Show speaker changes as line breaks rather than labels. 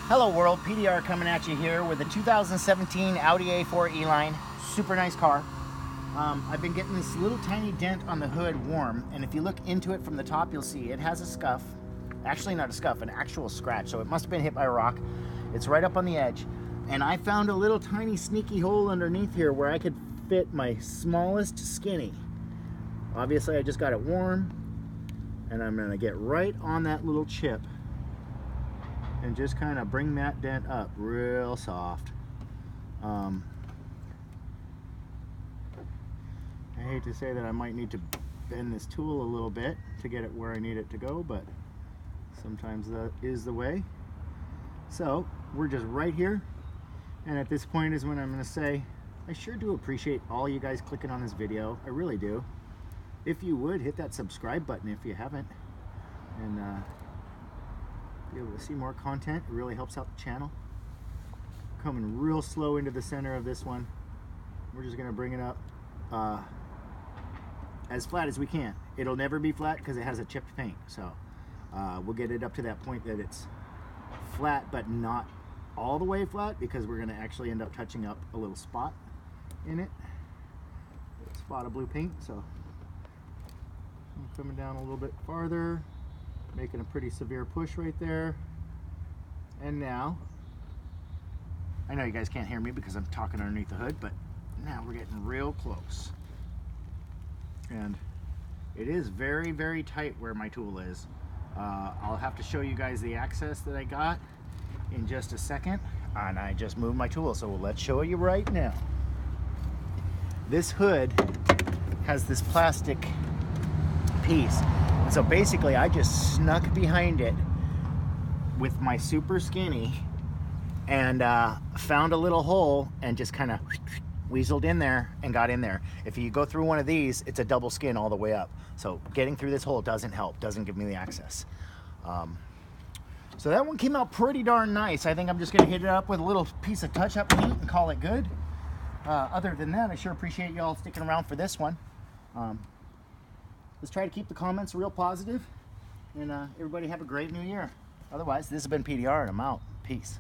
Hello world, PDR coming at you here with a 2017 Audi A4 E-Line. Super nice car. I've been getting this little tiny dent on the hood warm, and if you look into it from the top, you'll see it has a scuff. Actually not a scuff, an actual scratch, so it must have been hit by a rock. It's right up on the edge. And I found a little tiny sneaky hole underneath here where I could fit my smallest skinny. Obviously I just got it warm, and I'm gonna get right on that little chip and just kind of bring that dent up real soft. I hate to say that I might need to bend this tool a little bit to get it where I need it to go, but sometimes that is the way. So we're just right here, and at this point is when I'm going to say I sure do appreciate all you guys clicking on this video. I really do. If you would, hit that subscribe button if you haven't, and be able to see more content. It really helps out the channel. Coming real slow into the center of this one. We're just going to bring it up as flat as we can. It'll never be flat because it has a chipped paint, so we'll get it up to that point that it's flat but not all the way flat, because we're going to actually end up touching up a little spot in it, a spot of blue paint. So I'm coming down a little bit farther, making a pretty severe push right there. And now, I know you guys can't hear me because I'm talking underneath the hood, but now we're getting real close. And it is very, very tight where my tool is. I'll have to show you guys the access that I got in just a second. And I just moved my tool, so let's show you right now. This hood has this plastic piece. And so basically I just snuck behind it with my super skinny and found a little hole and just kind of weaseled in there and got in there. If you go through one of these, it's a double skin all the way up. So getting through this hole doesn't help, doesn't give me the access. So that one came out pretty darn nice. I think I'm just gonna hit it up with a little piece of touch-up paint and call it good. Other than that, I sure appreciate y'all sticking around for this one. Let's try to keep the comments real positive, and everybody have a great new year. Otherwise, this has been PDR, and I'm out. Peace.